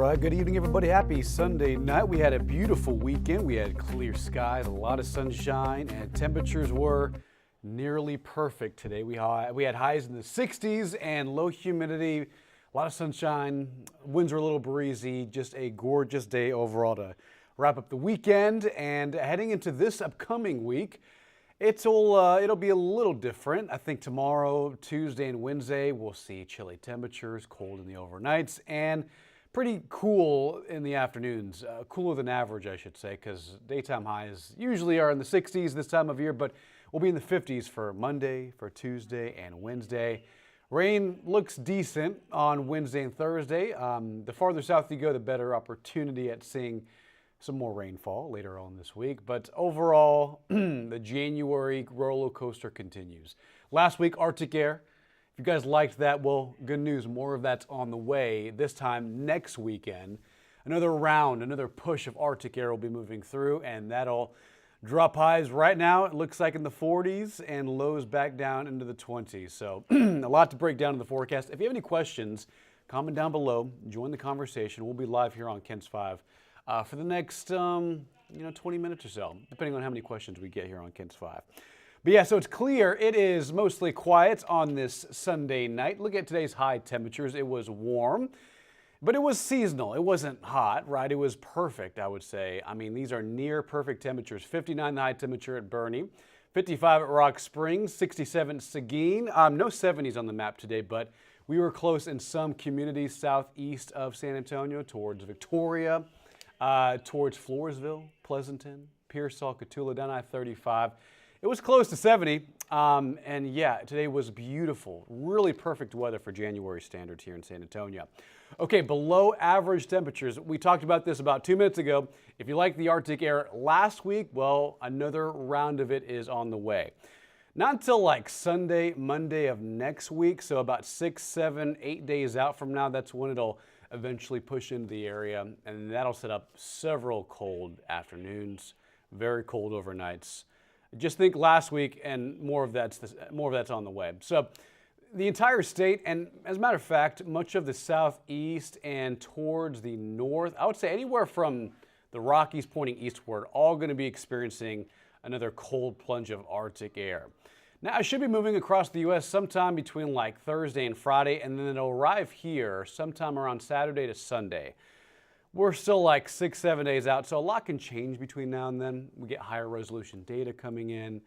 right, good evening, everybody. Happy Sunday night. We had a beautiful weekend. We had clear skies, a lot of sunshine, and temperatures were nearly perfect today. We had highs in the 60s and low humidity, a lot of sunshine. Winds were a little breezy. Just a gorgeous day overall to wrap up the weekend. And heading into this upcoming week, it'll be a little different. I think tomorrow, Tuesday, and Wednesday, we'll see chilly temperatures, cold in the overnights, and pretty cool in the afternoons. Cooler than average, I should say, because daytime highs usually are in the 60s this time of year, but we'll be in the 50s for Monday, for Tuesday, and Wednesday. Rain looks decent on Wednesday and Thursday. The farther south you go, the better opportunity at seeing some more rainfall later on this week. But overall, the January roller coaster continues. Last week, Arctic air. If you guys liked that, well, good news. More of that's on the way. This time next weekend, another push of Arctic air will be moving through, and that'll drop highs right now. It looks like in the 40s and lows back down into the 20s. So a lot to break down in the forecast. If you have any questions, comment down below. Join the conversation. We'll be live here on Kent's 5 for the next 20 minutes or so, depending on how many questions we get here on Kent's 5. But yeah, so it's clear it is mostly quiet on this Sunday night. Look at today's high temperatures. It was warm, but it was seasonal. It wasn't hot, right? It was perfect, I would say. I mean, these are near perfect temperatures. 59 the high temperature at Bernie, 55 at Rock Springs, 67 at Seguin. No 70s on the map today, but we were close in some communities southeast of San Antonio towards Victoria, towards Floresville, Pleasanton, Pearsall, Cotulla, down I-35. It was close to 70, and yeah, today was beautiful. Really perfect weather for January standards here in San Antonio. Okay, below average temperatures. We talked about this about 2 minutes ago. If you liked the Arctic air last week, well, another round of it is on the way. Not until like Sunday, Monday of next week, so about 6, 7, 8 days out from now, that's when it'll eventually push into the area, and that'll set up several cold afternoons, very cold overnights. Just think last week, and more of that's on the way. So the entire state, and as a matter of fact, much of the southeast and towards the north, I would say anywhere from the Rockies pointing eastward, all going to be experiencing another cold plunge of Arctic air. Now, it should be moving across the U.S. sometime between like Thursday and Friday, and then it'll arrive here sometime around Saturday to Sunday. We're still like 6, 7 days out, so a lot can change between now and then. We get higher resolution data coming in.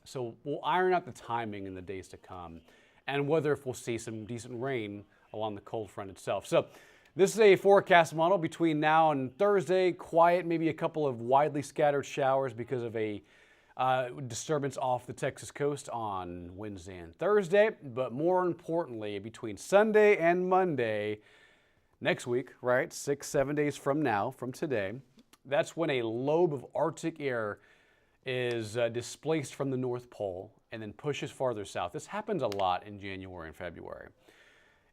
So we'll iron out the timing in the days to come and whether if we'll see some decent rain along the cold front itself. So this is a forecast model between now and Thursday. Quiet, maybe a couple of widely scattered showers because of a disturbance off the Texas coast on Wednesday and Thursday. But more importantly, between Sunday and Monday, next week, right, 6, 7 days from now, from today, that's when a lobe of Arctic air is displaced from the North Pole and then pushes farther south. This happens a lot in January and February.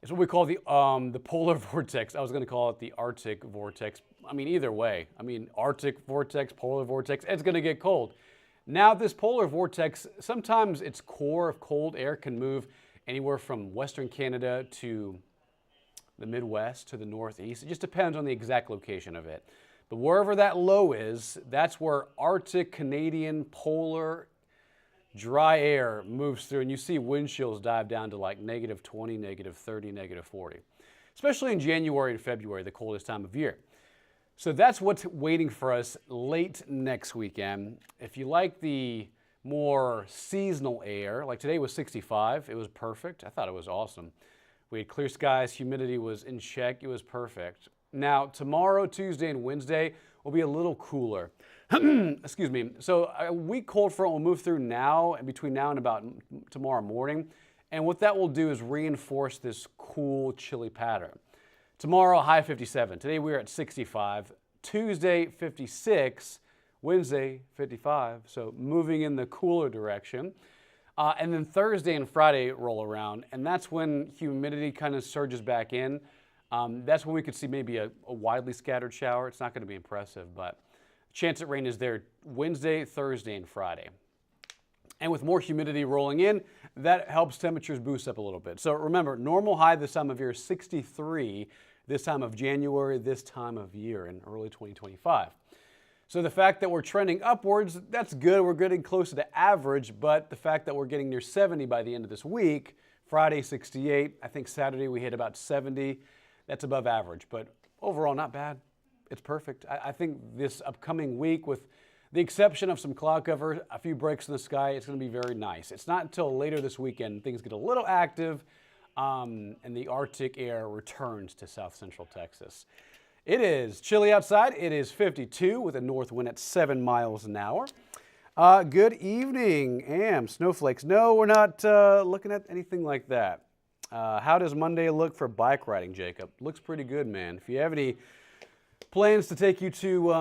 It's what we call the polar vortex. I was going to call it the Arctic vortex. I mean, either way. I mean, Arctic vortex, polar vortex, it's going to get cold. Now, this polar vortex, sometimes its core of cold air can move anywhere from Western Canada to the Midwest to the Northeast. It just depends on the exact location of it. But wherever that low is, that's where Arctic, Canadian, polar, dry air moves through. And you see wind chills dive down to like -20, -30, -40. Especially in January and February, the coldest time of year. So that's what's waiting for us late next weekend. If you like the more seasonal air, like today was 65, it was perfect. I thought it was awesome. We had clear skies, humidity was in check, it was perfect. Now, tomorrow, Tuesday, and Wednesday will be a little cooler. Excuse me. So a weak cold front will move through now, and between now and about tomorrow morning. And what that will do is reinforce this cool, chilly pattern. Tomorrow, high 57. Today we're at 65. Tuesday, 56. Wednesday, 55. So moving in the cooler direction. And then Thursday and Friday roll around, and that's when humidity kind of surges back in. That's when we could see maybe a widely scattered shower. It's not going to be impressive, but chance at rain is there Wednesday, Thursday, and Friday. And with more humidity rolling in, that helps temperatures boost up a little bit. So remember, normal high this time of year is 63. this time of January, this time of year in early 2025. So the fact that we're trending upwards, that's good. We're getting closer to average, but the fact that we're getting near 70 by the end of this week, Friday 68, I think Saturday we hit about 70, that's above average, but overall not bad. It's perfect. I think this upcoming week, with the exception of some cloud cover, a few breaks in the sky, it's going to be very nice. It's not until later this weekend things get a little active and the Arctic air returns to south central Texas. It is chilly outside. It is 52 with a north wind at 7 miles an hour. Good evening, Am. Snowflakes. No, we're not looking at anything like that. How does Monday look for bike riding, Jacob? Looks pretty good, man. If you have any plans to take you to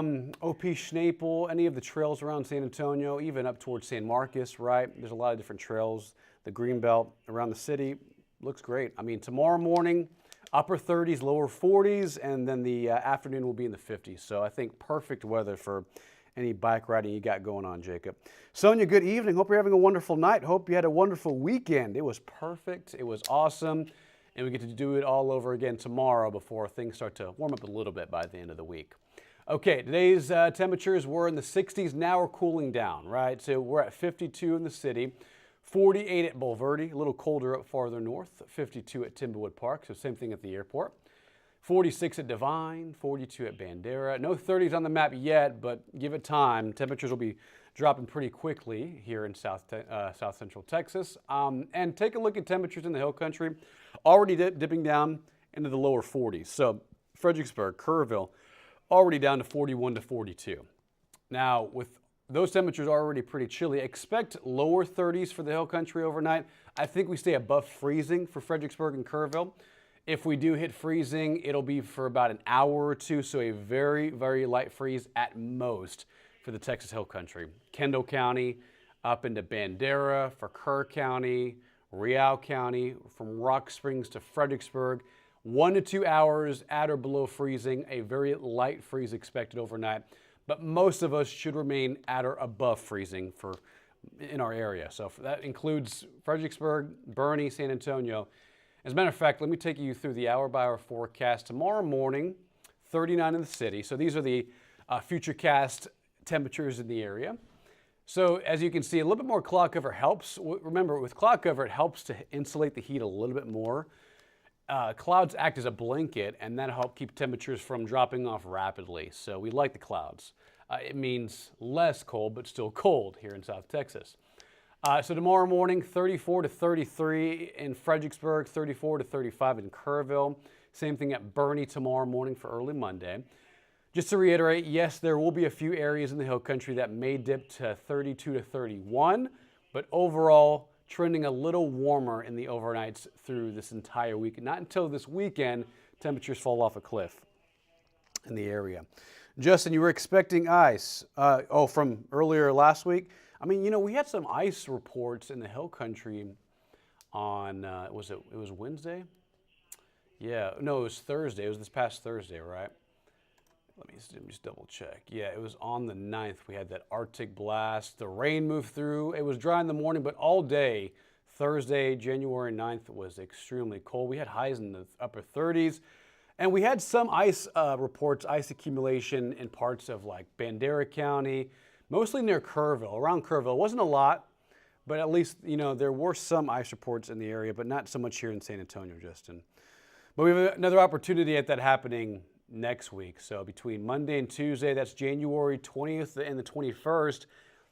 OP Schnaple, any of the trails around San Antonio, even up towards San Marcos, right? There's a lot of different trails. The Greenbelt around the city looks great. I mean, tomorrow morning, upper 30s, lower 40s, and then the afternoon will be in the 50s. So I think perfect weather for any bike riding you got going on, Jacob. Sonia, good evening. Hope you're having a wonderful night. Hope you had a wonderful weekend. It was perfect. It was awesome. And we get to do it all over again tomorrow before things start to warm up a little bit by the end of the week. Okay, today's temperatures were in the 60s. Now we're cooling down, right? So we're at 52 in the city. 48 at Bulverde, a little colder up farther north, 52 at Timberwood Park, so same thing at the airport. 46 at Divine, 42 at Bandera. No 30s on the map yet, but give it time. Temperatures will be dropping pretty quickly here in south central Texas. And take a look at temperatures in the hill country, already dipping down into the lower 40s. So Fredericksburg, Kerrville, already down to 41 to 42. Now, with those temperatures are already pretty chilly. Expect lower 30s for the hill country overnight. I think we stay above freezing for Fredericksburg and Kerrville. If we do hit freezing, it'll be for about an hour or two, so a very, very light freeze at most for the Texas hill country. Kendall County up into Bandera, for Kerr County, Real County, from Rock Springs to Fredericksburg, 1 to 2 hours at or below freezing, a very light freeze expected overnight. But most of us should remain at or above freezing in our area. So that includes Fredericksburg, Bernie, San Antonio. As a matter of fact, let me take you through the hour-by-hour forecast. Tomorrow morning, 39 in the city. So these are the futurecast temperatures in the area. So as you can see, a little bit more cloud cover helps. Remember, with cloud cover, it helps to insulate the heat a little bit more. Clouds act as a blanket, and that'll help keep temperatures from dropping off rapidly. So we like the clouds. It means less cold, but still cold here in South Texas. So tomorrow morning, 34 to 33 in Fredericksburg, 34 to 35 in Kerrville. Same thing at Bernie tomorrow morning for early Monday. Just to reiterate, yes, there will be a few areas in the hill country that may dip to 32 to 31, but overall, trending a little warmer in the overnights through this entire week. Not until this weekend, temperatures fall off a cliff in the area. Justin, you were expecting ice. From earlier last week. I mean, you know, we had some ice reports in the hill country on, it was Wednesday? Yeah, no, it was Thursday. It was this past Thursday, right? Let me just double check. Yeah, it was on the 9th. We had that Arctic blast. The rain moved through. It was dry in the morning, but all day, Thursday, January 9th, was extremely cold. We had highs in the upper 30s. And we had some ice reports, ice accumulation in parts of like Bandera County, mostly near Kerrville, around Kerrville. It wasn't a lot, but at least, you know, there were some ice reports in the area, but not so much here in San Antonio, Justin. But we have another opportunity at that happening next week. So between Monday and Tuesday, that's January 20th and the 21st,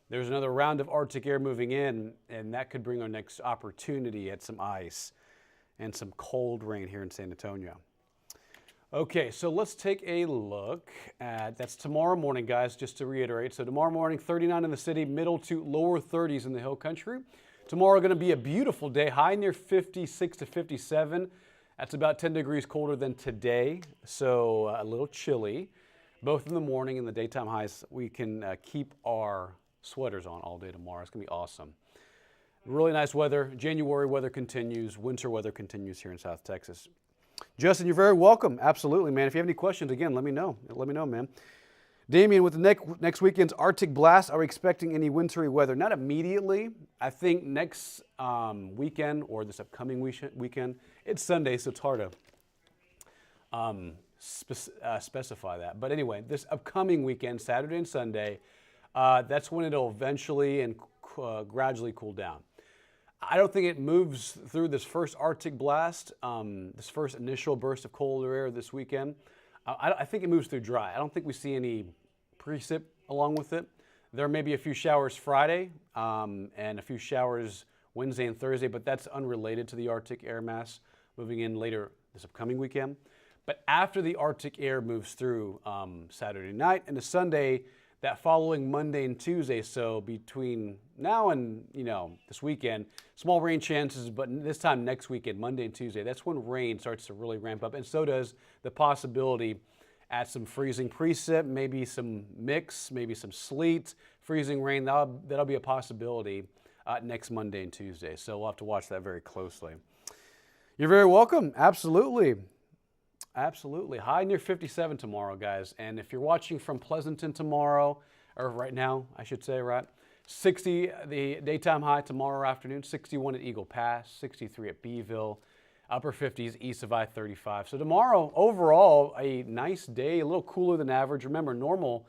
there's another round of Arctic air moving in, and that could bring our next opportunity at some ice and some cold rain here in San Antonio. Okay, so let's take a look at, that's tomorrow morning, guys, just to reiterate. So tomorrow morning, 39 in the city, middle to lower 30s in the hill country. Tomorrow going to be a beautiful day, high near 56 to 57. That's about 10 degrees colder than today, so a little chilly. Both in the morning and the daytime highs, we can keep our sweaters on all day tomorrow. It's going to be awesome. Really nice weather. January weather continues. Winter weather continues here in South Texas. Justin, you're very welcome. Absolutely, man. If you have any questions, again, let me know. Let me know, man. Damien, with the next weekend's Arctic blast, are we expecting any wintry weather? Not immediately. I think next weekend or this upcoming weekend, it's Sunday, so it's hard to specify that. But anyway, this upcoming weekend, Saturday and Sunday, that's when it'll eventually and gradually cool down. I don't think it moves through this first Arctic blast, this first initial burst of colder air this weekend. I think it moves through dry. I don't think we see any precip along with it. There may be a few showers Friday and a few showers Wednesday and Thursday, but that's unrelated to the Arctic air mass moving in later this upcoming weekend. But after the Arctic air moves through Saturday night and the Sunday, that following Monday and Tuesday, so between now and this weekend, small rain chances, but this time next weekend, Monday and Tuesday, that's when rain starts to really ramp up, and so does the possibility at some freezing precip, maybe some mix, maybe some sleet, freezing rain. That'll be a possibility next Monday and Tuesday. So we'll have to watch that very closely. You're very welcome. Absolutely. Absolutely. High near 57 tomorrow, guys. And if you're watching from Pleasanton tomorrow, or right now, I should say, right? 60, the daytime high tomorrow afternoon, 61 at Eagle Pass, 63 at Beeville, upper 50s east of I-35. So tomorrow, overall, a nice day, a little cooler than average. Remember, normal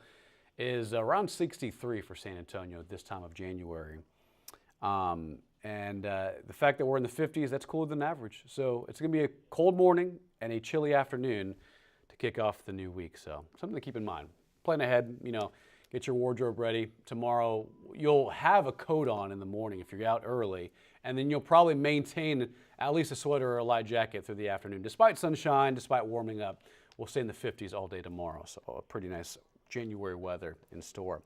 is around 63 for San Antonio at this time of January. The fact that we're in the 50s, that's cooler than average. So it's going to be a cold morning and a chilly afternoon to kick off the new week. So something to keep in mind. Plan ahead, get your wardrobe ready. Tomorrow, you'll have a coat on in the morning if you're out early, and then you'll probably maintain at least a sweater or a light jacket through the afternoon. Despite sunshine, despite warming up, we'll stay in the 50s all day tomorrow. So a pretty nice January weather in store.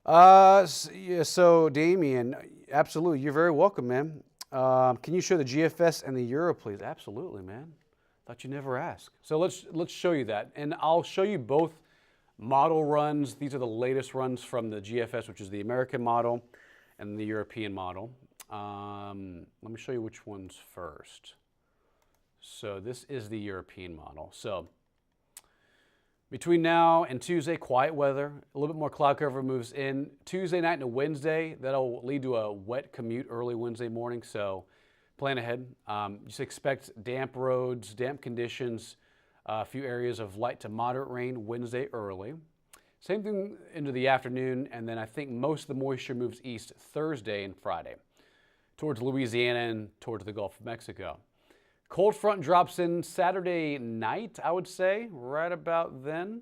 So Damien, absolutely, you're very welcome, man. Can you show the GFS and the Euro, please? Absolutely, man. Thought you never asked. So let's show you that, and I'll show you both model runs. These are the latest runs from the GFS, which is the American model, and the European model. Let me show you which one's first. So this is the European model. So between now and Tuesday, quiet weather, a little bit more cloud cover moves in. Tuesday night into Wednesday, that'll lead to a wet commute early Wednesday morning, so plan ahead. Just expect damp roads, damp conditions, a few areas of light to moderate rain Wednesday early. Same thing into the afternoon, and then I think most of the moisture moves east Thursday and Friday towards Louisiana and towards the Gulf of Mexico. Cold front drops in Saturday night, I would say, right about then.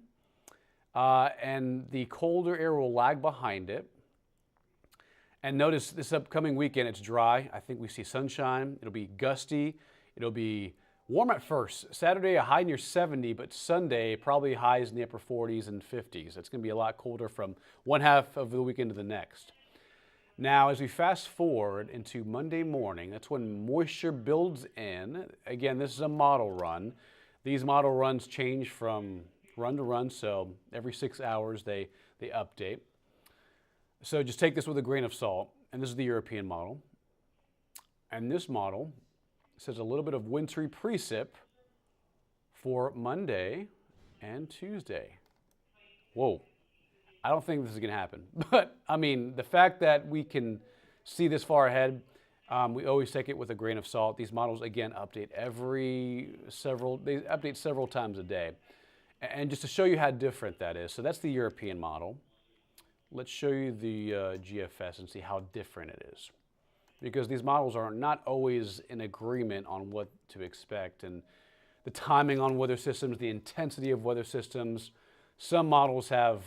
And the colder air will lag behind it. And notice this upcoming weekend, it's dry. I think we see sunshine. It'll be gusty. It'll be warm at first. Saturday, a high near 70, but Sunday, probably highs in the upper 40s and 50s. It's going to be a lot colder from one half of the weekend to the next. Now, as we fast forward into Monday morning, that's when moisture builds in. Again, this is a model run. These model runs change from run to run, so every 6 hours they update. So just take this with a grain of salt, and this is the European model. And this model says a little bit of wintry precip for Monday and Tuesday. Whoa. I don't think this is going to happen. But, I mean, the fact that we can see this far ahead, we always take it with a grain of salt. These models, again, update they update several times a day. And just to show you how different that is, so that's the European model. Let's show you the GFS and see how different it is. Because these models are not always in agreement on what to expect, and the timing on weather systems, the intensity of weather systems. Some models have,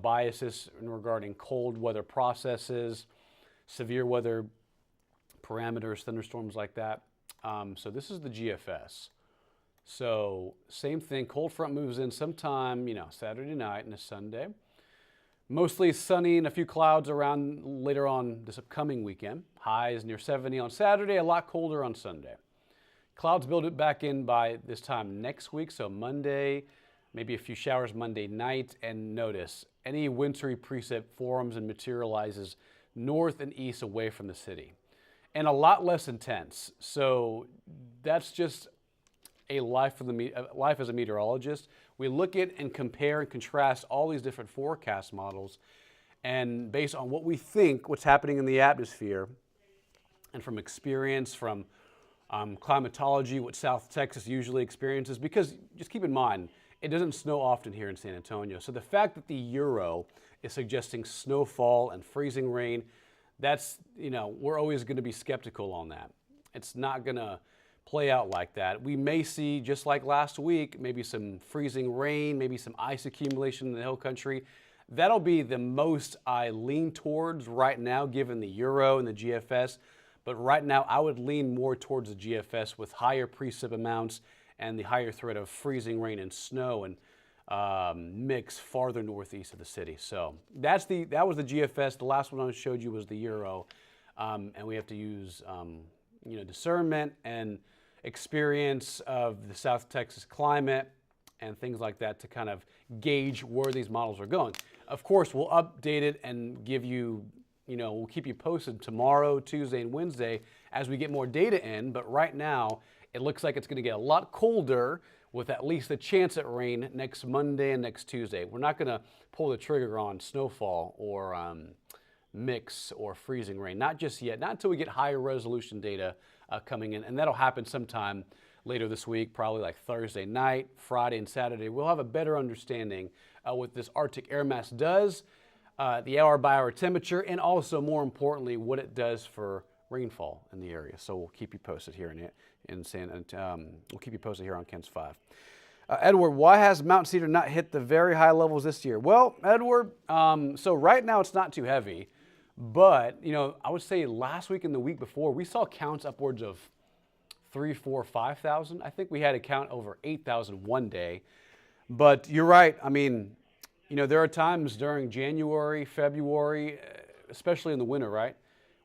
biases regarding cold weather processes, severe weather parameters, thunderstorms like that. So this is the GFS. So same thing, cold front moves in sometime, Saturday night and a Sunday. Mostly sunny and a few clouds around later on this upcoming weekend. Highs near 70 on Saturday, a lot colder on Sunday. Clouds build it back in by this time next week, so Monday, maybe a few showers Monday night, and notice any wintry precip forms and materializes north and east away from the city, and a lot less intense. So that's just a life as a meteorologist. We look at and compare and contrast all these different forecast models, and based on what we think, what's happening in the atmosphere, and from experience, from climatology, what South Texas usually experiences, because just keep in mind, it doesn't snow often here in San Antonio. So the fact that the Euro is suggesting snowfall and freezing rain, that's, we're always going to be skeptical on that. It's not going to play out like that. We may see, just like last week, maybe some freezing rain, maybe some ice accumulation in the hill country. That'll be the most I lean towards right now, given the Euro and the GFS. But right now, I would lean more towards the GFS with higher precip amounts and the higher threat of freezing rain and snow and mix farther northeast of the city. So that was the GFS. The last one I showed you was the Euro. And we have to use discernment and experience of the South Texas climate and things like that to kind of gauge where these models are going. Of course, we'll update it and give you, we'll keep you posted tomorrow, Tuesday, and Wednesday as we get more data in. But right now, it looks like it's going to get a lot colder with at least a chance at rain next Monday and next Tuesday. We're not going to pull the trigger on snowfall or mix or freezing rain, not just yet, not until we get higher resolution data coming in. And that'll happen sometime later this week, probably like Thursday night, Friday, and Saturday. We'll have a better understanding what this Arctic air mass does, the hour-by-hour temperature, and also, more importantly, what it does for rainfall in the area. So we'll keep you posted here we'll keep you posted here on KENS 5. Edward, why has Mount Cedar not hit the very high levels this year? Well, Edward, so right now it's not too heavy, but I would say last week and the week before we saw counts upwards of 3,000, 4,000, 5,000. I think we had a count over 8,000 one day. But you're right. I mean, there are times during January, February, especially in the winter, right,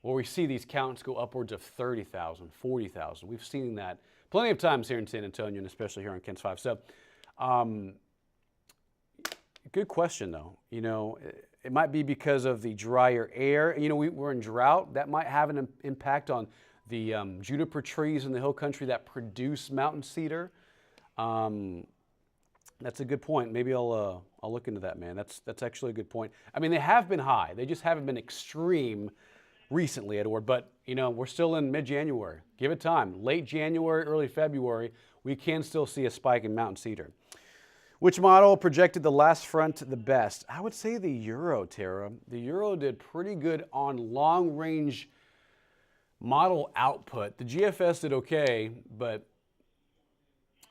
where we see these counts go upwards of 30,000, 40,000. We've seen that plenty of times here in San Antonio, and especially here on KENS 5. So, good question, though. It might be because of the drier air. We're in drought. That might have an impact on the juniper trees in the hill country that produce mountain cedar. That's a good point. Maybe I'll look into that, man. That's actually a good point. I mean, they have been high. They just haven't been extreme recently, Edward. But, we're still in mid-January. Give it time. Late January, early February, we can still see a spike in mountain cedar. Which model projected the last front the best? I would say the Euro, Tara. The Euro did pretty good on long-range model output. The GFS did okay, but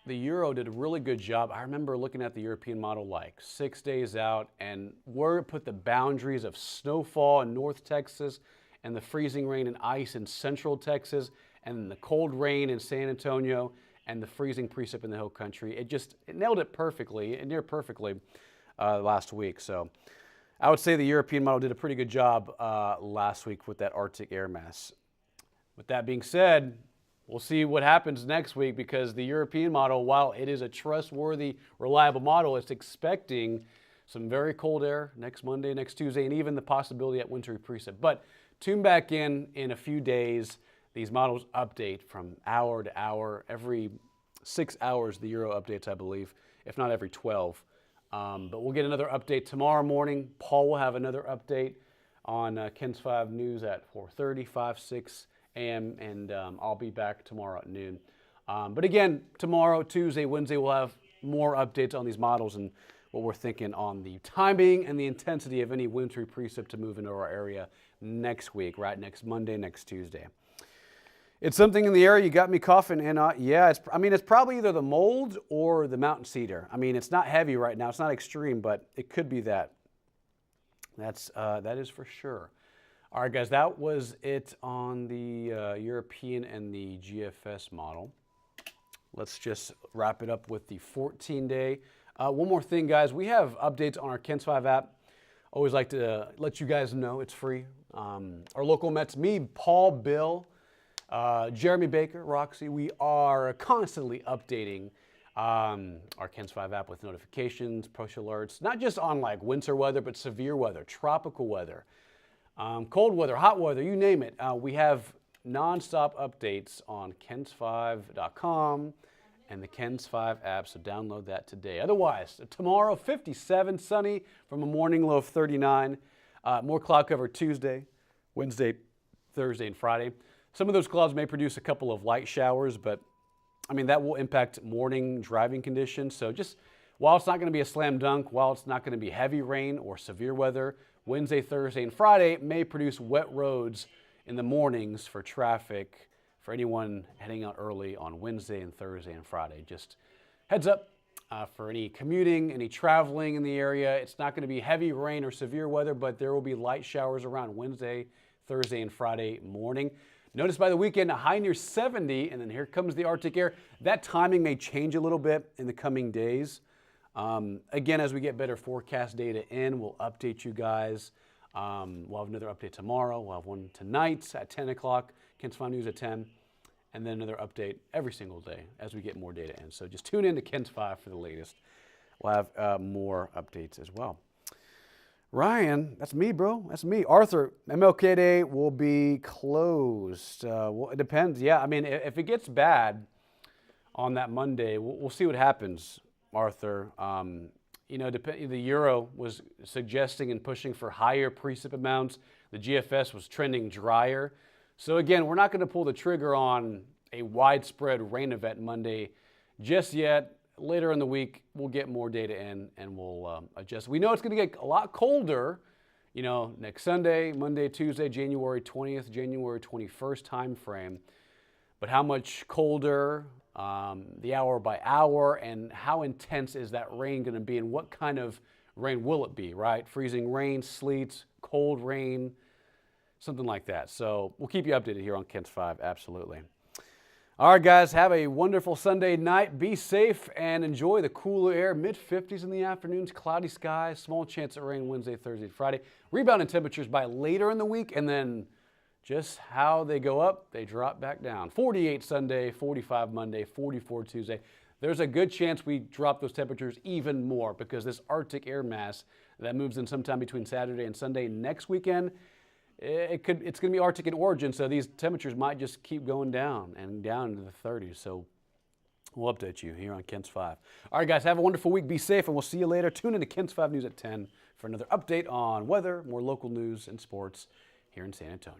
the Euro did a really good job. I remember looking at the European model like 6 days out, and where it put the boundaries of snowfall in North Texas and the freezing rain and ice in Central Texas and the cold rain in San Antonio and the freezing precip in the hill country. It nailed it perfectly, near perfectly last week. So I would say the European model did a pretty good job last week with that Arctic air mass. With that being said, we'll see what happens next week, because the European model, while it is a trustworthy, reliable model, it's expecting some very cold air next Monday, next Tuesday, and even the possibility at wintry precip. But tune back in a few days. These models update from hour to hour. Every 6 hours, the Euro updates, I believe, if not every 12. But we'll get another update tomorrow morning. Paul will have another update on KENS 5 News at 4:30, 5, 6 a.m., and I'll be back tomorrow at noon. But again, tomorrow, Tuesday, Wednesday, we'll have more updates on these models and what we're thinking on the timing and the intensity of any wintry precip to move into our area next week, right? Next Monday, next Tuesday. It's something in the air. You got me coughing, and yeah, it's probably either the mold or the mountain cedar. I mean, it's not heavy right now. It's not extreme, but it could be that. That is for sure. All right, guys, that was it on the European and the GFS model. Let's just wrap it up with the 14-day. One more thing, guys. We have updates on our KENS 5 app. Always like to let you guys know it's free. Our local Mets, me, Paul, Bill, Jeremy Baker, Roxy, we are constantly updating our KENS 5 app with notifications, push alerts, not just on like winter weather, but severe weather, tropical weather, cold weather, hot weather, you name it. We have nonstop updates on KENS5.com and the KENS 5 app, so download that today. Otherwise, tomorrow, 57, sunny from a morning low of 39. More cloud cover Tuesday, Wednesday, Thursday, and Friday. Some of those clouds may produce a couple of light showers, but I mean, that will impact morning driving conditions. So just while it's not going to be a slam dunk, while it's not going to be heavy rain or severe weather, Wednesday, Thursday, and Friday may produce wet roads in the mornings for traffic for anyone heading out early on Wednesday and Thursday and Friday. Just heads up for any commuting, any traveling in the area. It's not going to be heavy rain or severe weather, but there will be light showers around Wednesday, Thursday, and Friday morning. Notice by the weekend, a high near 70, and then here comes the Arctic air. That timing may change a little bit in the coming days. Again, as we get better forecast data in, we'll update you guys. We'll have another update tomorrow. We'll have one tonight at 10 o'clock, Kent's 5 News at 10, and then another update every single day as we get more data in. So just tune in to Kent's 5 for the latest. We'll have more updates as well. Ryan, that's me, bro. That's me. Arthur, MLK Day will be closed. Well, it depends. Yeah, I mean, if it gets bad on that Monday, we'll see what happens, Arthur. You know, the Euro was suggesting and pushing for higher precip amounts. The GFS was trending drier. So again, we're not going to pull the trigger on a widespread rain event Monday just yet. Later in the week, we'll get more data in and we'll adjust. We know it's going to get a lot colder, you know, next Sunday, Monday, Tuesday, January 20th, January 21st time frame. But how much colder, the hour by hour, and how intense is that rain going to be, and what kind of rain will it be, right? Freezing rain, sleet, cold rain, something like that. So we'll keep you updated here on Kent's 5, absolutely. All right, guys, have a wonderful Sunday night. Be safe and enjoy the cooler air. Mid-50s in the afternoons, cloudy skies, small chance of rain Wednesday, Thursday, Friday. Rebounding temperatures by later in the week, and then just how they go up, they drop back down. 48 Sunday, 45 Monday, 44 Tuesday. There's a good chance we drop those temperatures even more because this Arctic air mass that moves in sometime between Saturday and Sunday next weekend, it's going to be Arctic in origin, so these temperatures might just keep going down and down into the 30s. So we'll update you here on Kent's 5. All right, guys, have a wonderful week. Be safe, and we'll see you later. Tune in to Kent's 5 News at 10 for another update on weather, more local news and sports here in San Antonio.